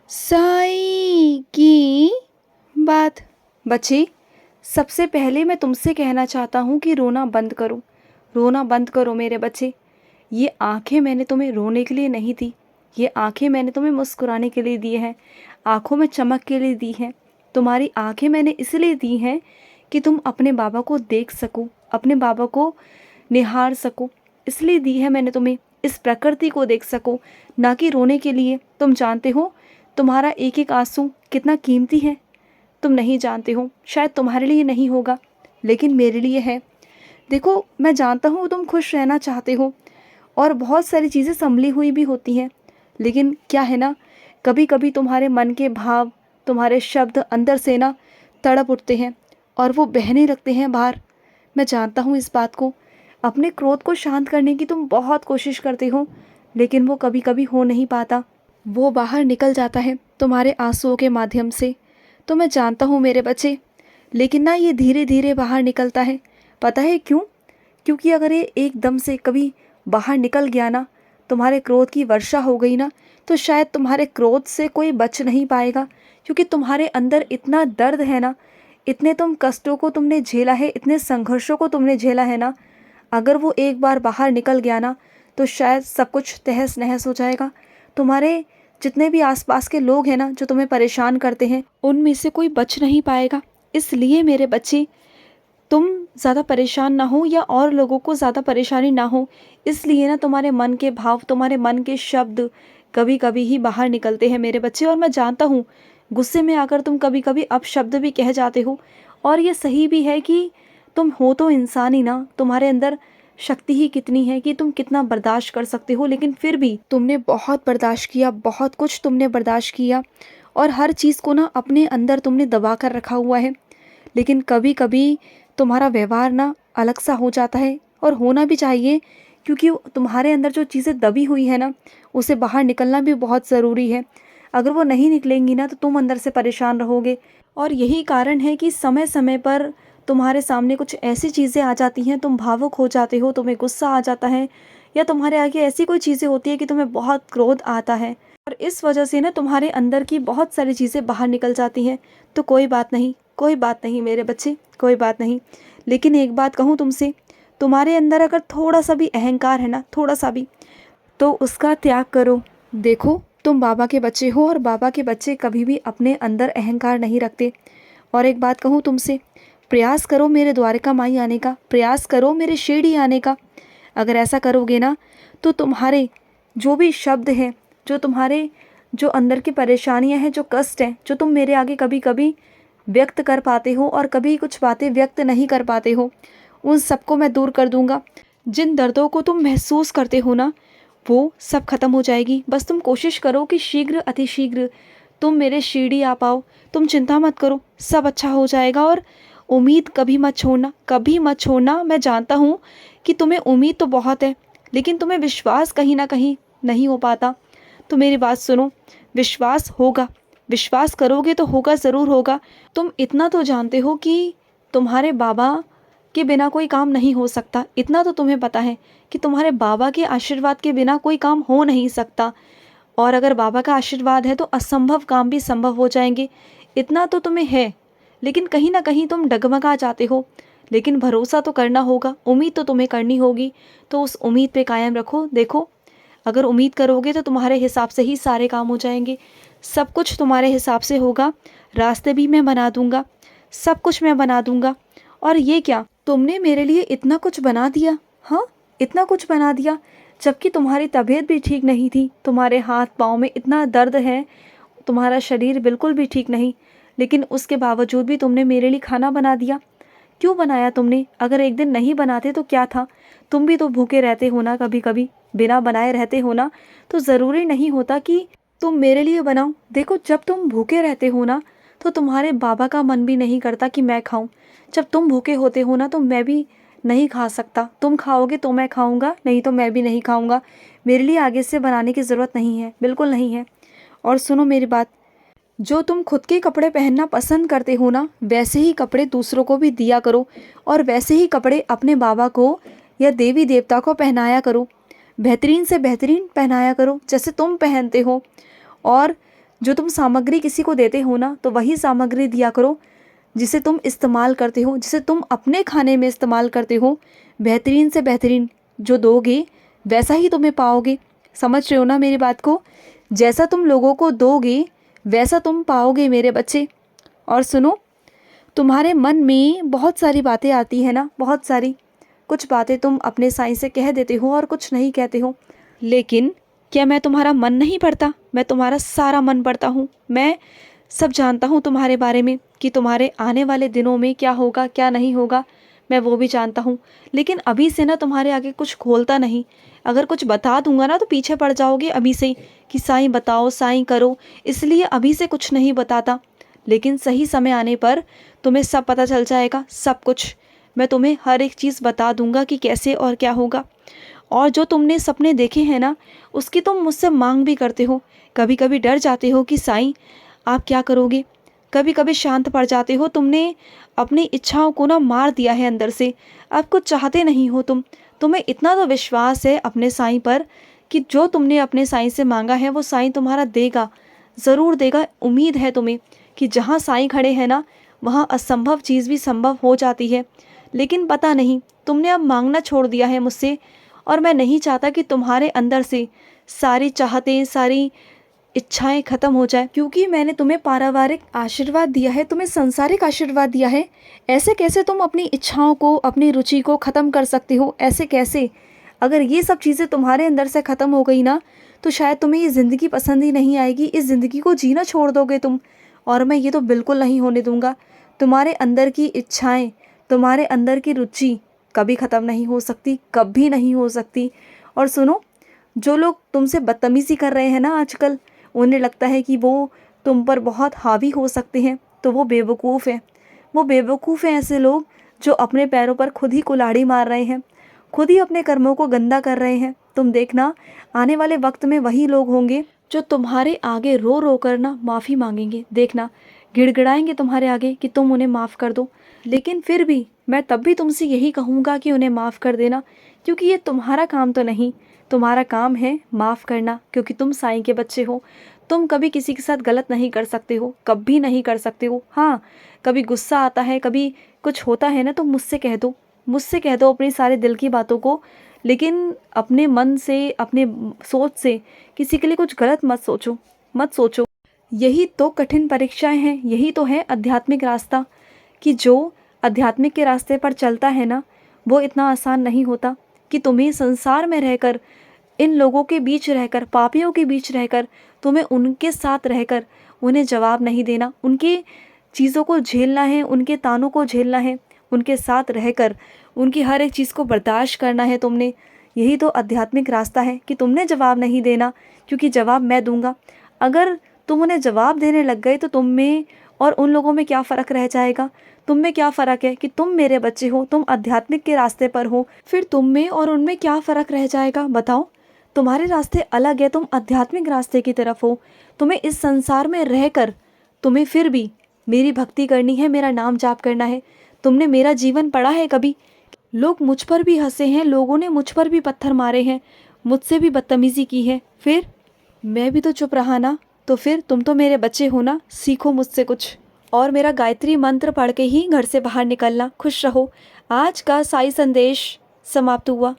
साई की बात। बच्चे, सबसे पहले मैं तुमसे कहना चाहता हूँ कि रोना बंद करो। रोना बंद करो मेरे बच्चे। ये आंखें मैंने तुम्हें रोने के लिए नहीं दी, ये आंखें मैंने तुम्हें मुस्कुराने के लिए दी हैं, आंखों में चमक के लिए दी हैं। तुम्हारी आंखें मैंने इसलिए दी हैं कि तुम अपने बाबा को देख सको, अपने बाबा को निहार सको। इसलिए दी है मैंने तुम्हें, इस प्रकृति को देख सको, ना कि रोने के लिए। तुम जानते हो तुम्हारा एक एक आंसू कितना कीमती है? तुम नहीं जानते हो, शायद तुम्हारे लिए नहीं होगा, लेकिन मेरे लिए है। देखो, मैं जानता हूँ तुम खुश रहना चाहते हो और बहुत सारी चीज़ें संभली हुई भी होती हैं, लेकिन क्या है ना, कभी कभी तुम्हारे मन के भाव, तुम्हारे शब्द अंदर से ना तड़प उठते हैं और वो बहने लगते हैं बाहर। मैं जानता हूँ इस बात को। अपने क्रोध को शांत करने की तुम बहुत कोशिश करते हो, लेकिन वो कभी कभी हो नहीं पाता। वो बाहर निकल जाता है तुम्हारे आंसुओं के माध्यम से। तो मैं जानता हूँ मेरे बच्चे, लेकिन ना ये धीरे धीरे बाहर निकलता है। पता है क्यों? क्योंकि अगर ये एकदम से कभी बाहर निकल गया ना, तुम्हारे क्रोध की वर्षा हो गई ना, तो शायद तुम्हारे क्रोध से कोई बच नहीं पाएगा। क्योंकि तुम्हारे अंदर इतना दर्द है ना, इतने तुम कष्टों को तुमने झेला है, इतने संघर्षों को तुमने झेला है ना, अगर वो एक बार बाहर निकल गया ना, तो शायद सब कुछ तहस नहस हो जाएगा। तुम्हारे जितने भी आसपास के लोग हैं ना, जो तुम्हें परेशान करते हैं, उनमें से कोई बच नहीं पाएगा। इसलिए मेरे बच्चे, तुम ज़्यादा परेशान ना हो या और लोगों को ज़्यादा परेशानी ना हो, इसलिए ना तुम्हारे मन के भाव, तुम्हारे मन के शब्द कभी कभी ही बाहर निकलते हैं मेरे बच्चे। और मैं जानता हूँ गुस्से में आकर तुम कभी कभी अपशब्द भी कह जाते हो, और ये सही भी है कि तुम हो तो इंसान ही ना, तुम्हारे अंदर शक्ति ही कितनी है कि तुम कितना बर्दाश्त कर सकते हो। लेकिन फिर भी तुमने बहुत बर्दाश्त किया, बहुत कुछ तुमने बर्दाश्त किया, और हर चीज़ को ना अपने अंदर तुमने दबा कर रखा हुआ है। लेकिन कभी कभी तुम्हारा व्यवहार ना अलग सा हो जाता है, और होना भी चाहिए, क्योंकि तुम्हारे अंदर जो चीज़ें दबी हुई है ना, उसे बाहर निकलना भी बहुत ज़रूरी है। अगर वो नहीं निकलेंगी ना, तो तुम अंदर से परेशान रहोगे। और यही कारण है कि समय समय पर तुम्हारे सामने कुछ ऐसी चीज़ें आ जाती हैं, तुम भावुक हो जाते हो, तुम्हें गुस्सा आ जाता है, या तुम्हारे आगे ऐसी कोई चीज़ें होती है कि तुम्हें बहुत क्रोध आता है, और इस वजह से ना तुम्हारे अंदर की बहुत सारी चीज़ें बाहर निकल जाती हैं। तो कोई बात नहीं, कोई बात नहीं मेरे बच्चे, कोई बात नहीं। लेकिन एक बात कहूँ तुमसे, तुम्हारे अंदर अगर थोड़ा सा भी अहंकार है ना, थोड़ा सा भी, तो उसका त्याग करो। देखो, तुम बाबा के बच्चे हो, और बाबा के बच्चे कभी भी अपने अंदर अहंकार नहीं रखते। और एक बात कहूँ तुमसे, प्रयास करो मेरे द्वारका माई आने का, प्रयास करो मेरे शिरडी आने का। अगर ऐसा करोगे ना, तो तुम्हारे जो भी शब्द हैं, जो तुम्हारे जो अंदर की परेशानियां हैं, जो कष्ट हैं, जो तुम मेरे आगे कभी कभी व्यक्त कर पाते हो और कभी कुछ बातें व्यक्त नहीं कर पाते हो, उन सबको मैं दूर कर दूंगा। जिन दर्दों को तुम महसूस करते हो ना, वो सब खत्म हो जाएगी। बस तुम कोशिश करो कि शीघ्र अतिशीघ्र तुम मेरे शिरडी आ पाओ। तुम चिंता मत करो, सब अच्छा हो जाएगा। और उम्मीद कभी मत छोड़ना, कभी मत छोड़ना। मैं जानता हूँ कि तुम्हें उम्मीद तो बहुत है, लेकिन तुम्हें विश्वास कहीं ना कहीं नहीं हो पाता। तो मेरी बात सुनो, विश्वास होगा, विश्वास करोगे तो होगा, ज़रूर होगा। तुम इतना तो जानते हो कि तुम्हारे बाबा के बिना कोई काम नहीं हो सकता। इतना तो तुम्हें पता है कि तुम्हारे बाबा के आशीर्वाद के बिना कोई काम हो नहीं सकता, और अगर बाबा का आशीर्वाद है तो असंभव काम भी संभव हो जाएंगे। इतना तो तुम्हें है, लेकिन कहीं ना कहीं तुम डगमगा जाते हो। लेकिन भरोसा तो करना होगा, उम्मीद तो तुम्हें करनी होगी। तो उस उम्मीद पे कायम रखो। देखो, अगर उम्मीद करोगे तो तुम्हारे हिसाब से ही सारे काम हो जाएंगे, सब कुछ तुम्हारे हिसाब से होगा। रास्ते भी मैं बना दूंगा, सब कुछ मैं बना दूंगा। और ये क्या, तुमने मेरे लिए इतना कुछ बना दिया? हाँ, इतना कुछ बना दिया, जबकि तुम्हारी तबीयत भी ठीक नहीं थी, तुम्हारे हाथ पाँव में इतना दर्द है, तुम्हारा शरीर बिल्कुल भी ठीक नहीं, लेकिन उसके बावजूद भी तुमने मेरे लिए खाना बना दिया। क्यों बनाया तुमने? अगर एक दिन नहीं बनाते तो क्या था? तुम भी तो भूखे रहते हो ना, कभी कभी बिना बनाए रहते हो ना। तो ज़रूरी नहीं होता कि तुम मेरे लिए बनाओ। देखो, जब तुम भूखे रहते हो ना, तो तुम्हारे बाबा का मन भी नहीं करता कि मैं खाऊं। जब तुम भूखे होते हो ना, तो मैं भी नहीं खा सकता। तुम खाओगे तो मैं खाऊंगा, नहीं तो मैं भी नहीं खाऊंगा। मेरे लिए आगे से बनाने की ज़रूरत नहीं है, बिल्कुल नहीं है। और सुनो मेरी बात, जो तुम खुद के कपड़े पहनना पसंद करते हो ना, वैसे ही कपड़े दूसरों को भी दिया करो, और वैसे ही कपड़े अपने बाबा को या देवी देवता को पहनाया करो। बेहतरीन से बेहतरीन पहनाया करो, जैसे तुम पहनते हो। और जो तुम सामग्री किसी को देते हो ना, तो वही सामग्री दिया करो जिसे तुम इस्तेमाल करते हो, जिसे तुम अपने खाने में इस्तेमाल करते हो। बेहतरीन से बेहतरीन जो दोगे वैसा ही तुम्हें पाओगे। समझ रहे हो ना मेरी बात को? जैसा तुम लोगों को दोगे वैसा तुम पाओगे मेरे बच्चे। और सुनो, तुम्हारे मन में बहुत सारी बातें आती है ना, बहुत सारी। कुछ बातें तुम अपने साईं से कह देते हो और कुछ नहीं कहते हो, लेकिन क्या मैं तुम्हारा मन नहीं पढ़ता? मैं तुम्हारा सारा मन पढ़ता हूँ। मैं सब जानता हूँ तुम्हारे बारे में कि तुम्हारे आने वाले दिनों में क्या होगा क्या नहीं होगा, मैं वो भी जानता हूँ। लेकिन अभी से ना तुम्हारे आगे कुछ खोलता नहीं। अगर कुछ बता दूंगा ना तो पीछे पड़ जाओगे अभी से ही कि साईं बताओ, साईं करो, इसलिए अभी से कुछ नहीं बताता। लेकिन सही समय आने पर तुम्हें सब पता चल जाएगा, सब कुछ। मैं तुम्हें हर एक चीज़ बता दूंगा कि कैसे और क्या होगा। और जो तुमने सपने देखे हैं ना, उसकी तुम मुझसे मांग भी करते हो। कभी कभी डर जाते हो कि साईं आप क्या करोगे, कभी कभी शांत पड़ जाते हो। तुमने अपनी इच्छाओं को ना मार दिया है अंदर से, अब कुछ चाहते नहीं हो तुम। तुम्हें इतना तो विश्वास है अपने साईं पर कि जो तुमने अपने साईं से मांगा है वो साईं तुम्हारा देगा, ज़रूर देगा। उम्मीद है तुम्हें कि जहाँ साईं खड़े हैं ना, वहाँ असंभव चीज़ भी संभव हो जाती है। लेकिन पता नहीं तुमने अब मांगना छोड़ दिया है मुझसे, और मैं नहीं चाहता कि तुम्हारे अंदर से सारी चाहतें, सारी इच्छाएं खत्म हो जाए, क्योंकि मैंने तुम्हें पारिवारिक आशीर्वाद दिया है, तुम्हें सांसारिक आशीर्वाद दिया है। ऐसे कैसे तुम अपनी इच्छाओं को, अपनी रुचि को ख़त्म कर सकते हो? ऐसे कैसे? अगर ये सब चीज़ें तुम्हारे अंदर से ख़त्म हो गई ना, तो शायद तुम्हें ये ज़िंदगी पसंद ही नहीं आएगी, इस ज़िंदगी को जीना छोड़ दोगे तुम। और मैं ये तो बिल्कुल नहीं होने दूंगा। तुम्हारे अंदर की इच्छाएं, तुम्हारे अंदर की रुचि कभी ख़त्म नहीं हो सकती, कभी नहीं हो सकती। और सुनो, जो लोग तुमसे बदतमीज़ी कर रहे हैं ना आजकल, उन्हें लगता है कि वो तुम पर बहुत हावी हो सकते हैं, तो वो बेवकूफ़ है। वो बेवकूफ़ हैं ऐसे लोग जो अपने पैरों पर खुद ही कुल्हाड़ी मार रहे हैं, खुद ही अपने कर्मों को गंदा कर रहे हैं। तुम देखना, आने वाले वक्त में वही लोग होंगे जो तुम्हारे आगे रो रो कर ना माफ़ी मांगेंगे। देखना, गिड़गिड़ाएंगे तुम्हारे आगे कि तुम उन्हें माफ़ कर दो। लेकिन फिर भी मैं तब भी तुमसे यही कहूँगा कि उन्हें माफ़ कर देना, क्योंकि ये तुम्हारा काम तो नहीं। तुम्हारा काम है माफ़ करना, क्योंकि तुम साईं के बच्चे हो। तुम कभी किसी के साथ गलत नहीं कर सकते हो, कभी नहीं कर सकते हो। हाँ, कभी गुस्सा आता है, कभी कुछ होता है ना, तो मुझसे कह दो, मुझसे कह दो अपनी सारे दिल की बातों को। लेकिन अपने मन से, अपने सोच से किसी के लिए कुछ गलत मत सोचो, मत सोचो। यही तो कठिन परीक्षाएं हैं, यही तो है आध्यात्मिक रास्ता, कि जो आध्यात्मिक के रास्ते पर चलता है ना, वो इतना आसान नहीं होता कि तुम्हें संसार में रहकर, इन लोगों के बीच रहकर, पापियों के बीच रहकर, तुम्हें उनके साथ रहकर उन्हें जवाब नहीं देना, उनकी चीज़ों को झेलना है, उनके तानों को झेलना है, उनके साथ रहकर उनकी हर एक चीज़ को बर्दाश्त करना है तुमने। यही तो आध्यात्मिक रास्ता है कि तुमने जवाब नहीं देना, क्योंकि जवाब मैं दूंगा। अगर तुम उन्हें जवाब देने लग गए तो तुम में और उन लोगों में क्या फ़र्क रह जाएगा? तुम में क्या फ़र्क है कि तुम मेरे बच्चे हो, तुम आध्यात्मिक के रास्ते पर हो, फिर तुम में और उनमें क्या फ़र्क रह जाएगा? बताओ। तुम्हारे रास्ते अलग है, तुम आध्यात्मिक रास्ते की तरफ हो। तुम्हें इस संसार में रहकर तुम्हें फिर भी मेरी भक्ति करनी है, मेरा नाम जाप करना है। तुमने मेरा जीवन पढ़ा है कभी? लोग मुझ पर भी हंसे हैं, लोगों ने मुझ पर भी पत्थर मारे हैं, मुझसे भी बदतमीज़ी की है, फिर मैं भी तो चुप रहा ना। तो फिर तुम तो मेरे बच्चे हो ना, सीखो मुझसे कुछ। और मेरा गायत्री मंत्र पढ़ के ही घर से बाहर निकलना। खुश रहो। आज का साई संदेश समाप्त हुआ।